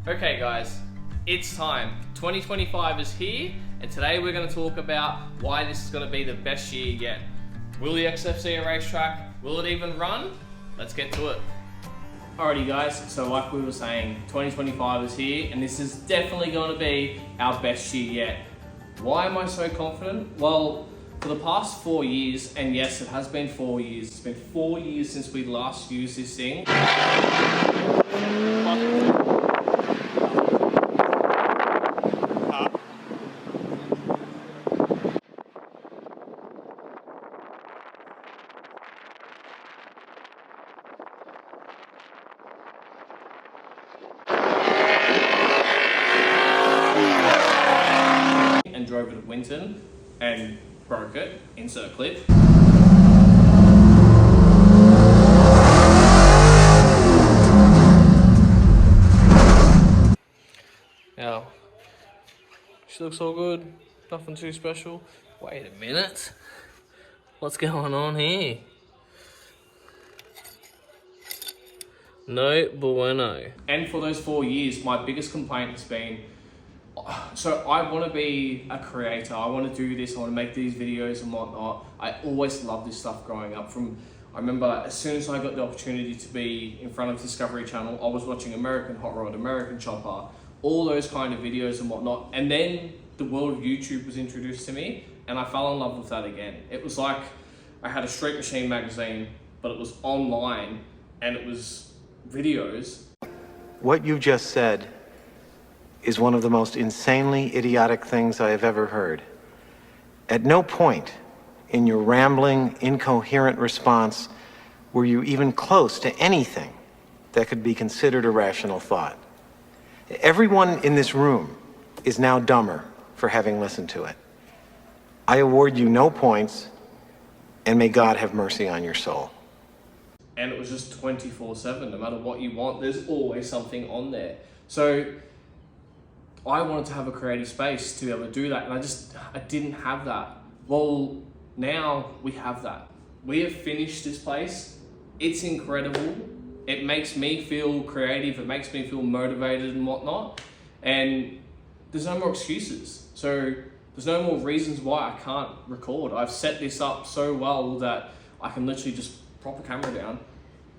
Okay guys, it's time. 2025 is here, and today we're going to talk about why this is going to be the best year yet. Will the XF see a racetrack? Will it even run? Let's get to it. Alrighty guys, so like we were saying, 2025 is here, and this is definitely going to be our best year yet. Why am I so confident? Well, for the past 4 years, and yes, it has been 4 years. It's been 4 years since we last used this thing. And drove it at Winton and broke it. Insert clip. Now, she looks all good. Nothing too special. Wait a minute. What's going on here? No bueno. And for those 4 years, my biggest complaint has been, so I want to be a creator. I want to do this. I want to make these videos and whatnot. I always loved this stuff growing up. I remember as soon as I got the opportunity to be in front of Discovery Channel, I was watching American Hot Rod, American Chopper, all those kind of videos and whatnot. And then the world of YouTube was introduced to me, and I fell in love with that again. It was like I had a Street Machine magazine, but it was online and it was videos. What you just said is one of the most insanely idiotic things I have ever heard. At no point in your rambling, incoherent response were you even close to anything that could be considered a rational thought. Everyone in this room is now dumber for having listened to it. I award you no points, and may God have mercy on your soul. And it was just 24/7, no matter what you want, there's always something on there. So I wanted to have a creative space to be able to do that, and I didn't have that. Well, now we have that. We have finished this place. It's incredible. It makes me feel creative. It makes me feel motivated and whatnot. And there's no more excuses. So there's no more reasons why I can't record. I've set this up so well that I can literally just prop a camera down,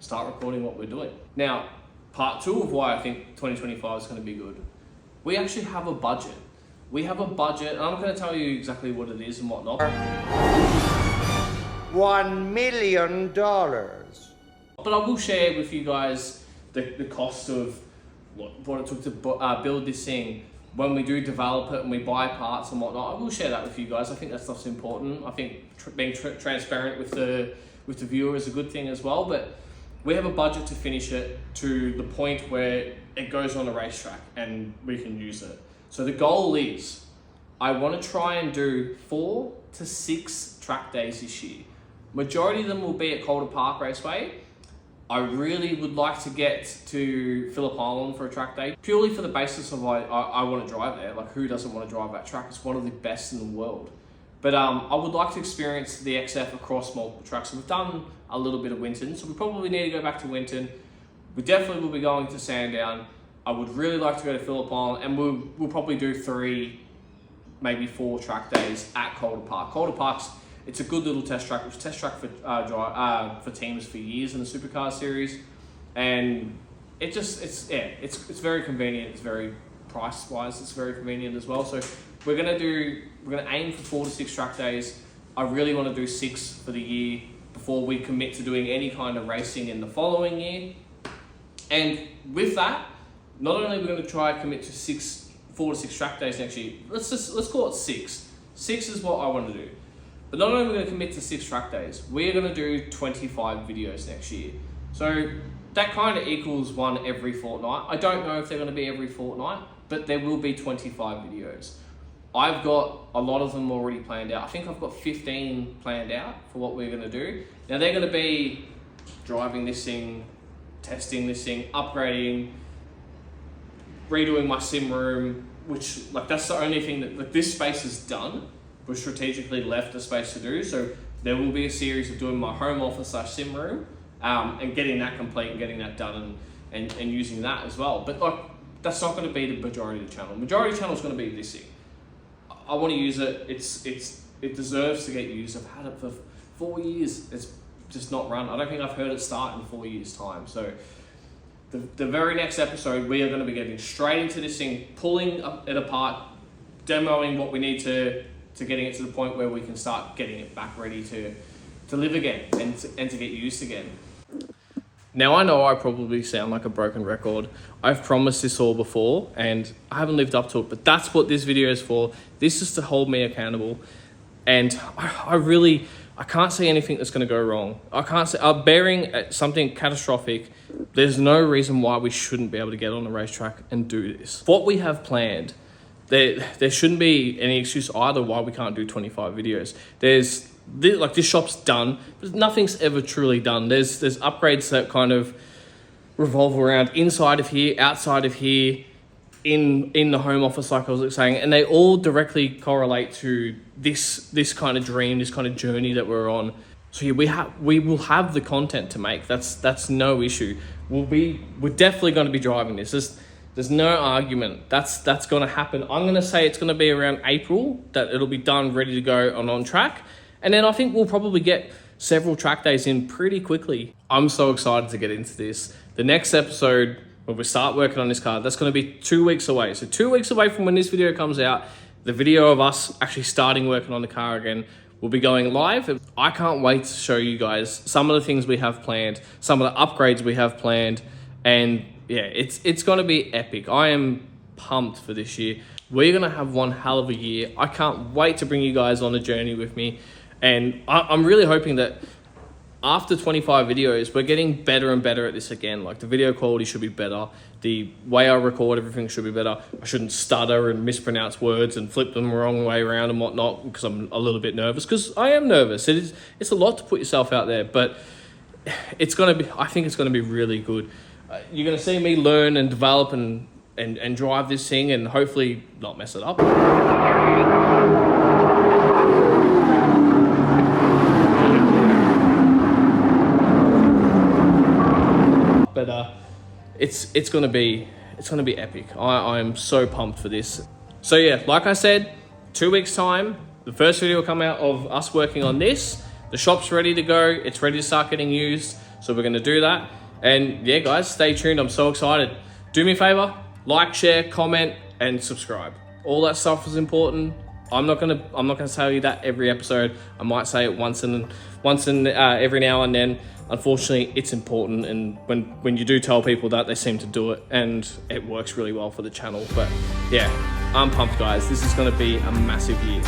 start recording what we're doing. Now, part two of why I think 2025 is going to be good. We actually have a budget. We have a budget, and I'm going to tell you exactly what it is and whatnot. $1 million. But I will share with you guys the cost of what it took to build this thing. When we do develop it and we buy parts and whatnot, I will share that with you guys. I think that stuff's important. I think being transparent with the viewer is a good thing as well. But we have a budget to finish it to the point where it goes on a racetrack and we can use it. So the goal is, I want to try and do 4 to 6 track days this year. Majority of them will be at Calder Park Raceway. I really would like to get to Phillip Island for a track day, purely for the basis of I want to drive there. Like, who doesn't want to drive that track? It's one of the best in the world. But I would like to experience the XF across multiple tracks. So we've done a little bit of Winton, so we probably need to go back to Winton. We definitely will be going to Sandown. I would really like to go to Phillip Island, and we'll probably do 3, maybe 4 track days at Calder Park. Calder Park's, it's a good little test track. It was test track for teams for years in the Supercar series, and it's very convenient. It's very price wise. It's very convenient as well. So we're gonna aim for 4 to 6 track days. I really want to do 6 for the year before we commit to doing any kind of racing in the following year. And with that, not only are we going to try and commit to 4 to 6 track days next year. Let's call it 6. 6 is what I want to do. But not only are we going to commit to 6 track days, we're going to do 25 videos next year. So that kind of equals 1 every fortnight. I don't know if they're going to be every fortnight, but there will be 25 videos. I've got a lot of them already planned out. I think I've got 15 planned out for what we're going to do. Now they're going to be driving this thing, testing this thing, upgrading, redoing my sim room, which that's the only thing that this space is done. We've strategically left a space to do. So there will be a series of doing my home office / sim room and getting that complete and getting that done and using that as well. But that's not going to be the majority of the channel. Majority of the channel is going to be this thing. I want to use it. It deserves to get used. I've had it for 4 years. It's just not run. I don't think I've heard it start in 4 years' time. So the very next episode, we are going to be getting straight into this thing, pulling it apart, demoing what we need to getting it to the point where we can start getting it back ready to live again and to get used again. Now, I know I probably sound like a broken record. I've promised this all before and I haven't lived up to it, but that's what this video is for. This is to hold me accountable. And I can't see anything that's going to go wrong. I can't say, bearing something catastrophic, there's no reason why we shouldn't be able to get on the racetrack and do this. What we have planned, there shouldn't be any excuse either why we can't do 25 videos. This shop's done, but nothing's ever truly done. There's upgrades that kind of revolve around inside of here, outside of here, in the home office, like I was saying, and they all directly correlate to this kind of dream, this kind of journey that we're on. So yeah, we will have the content to make. That's no issue. We're definitely going to be driving this. There's no argument. That's going to happen. I'm going to say it's going to be around April that it'll be done, ready to go on track. And then I think we'll probably get several track days in pretty quickly. I'm so excited to get into this. The next episode, when we start working on this car, that's going to be 2 weeks away. So 2 weeks away from when this video comes out, the video of us actually starting working on the car again will be going live. I can't wait to show you guys some of the things we have planned, some of the upgrades we have planned. And yeah, it's going to be epic. I am pumped for this year. We're going to have one hell of a year. I can't wait to bring you guys on a journey with me. And I'm really hoping that after 25 videos, we're getting better and better at this again. Like the video quality should be better. The way I record everything should be better. I shouldn't stutter and mispronounce words and flip them the wrong way around and whatnot because I'm a little bit nervous, because I am nervous. It's a lot to put yourself out there, but I think it's going to be really good. You're going to see me learn and develop and drive this thing and hopefully not mess it up. But it's gonna be epic. I am so pumped for this. So yeah, like I said, 2 weeks time, the first video will come out of us working on this. The shop's ready to go. It's ready to start getting used. So we're gonna do that. And yeah, guys, stay tuned. I'm so excited. Do me a favor, like, share, comment, and subscribe. All that stuff is important. I'm not gonna tell you that every episode. I might say it once in every now and then. Unfortunately, it's important, and when you do tell people that, they seem to do it, and it works really well for the channel. But yeah, I'm pumped, guys. This is going to be a massive year.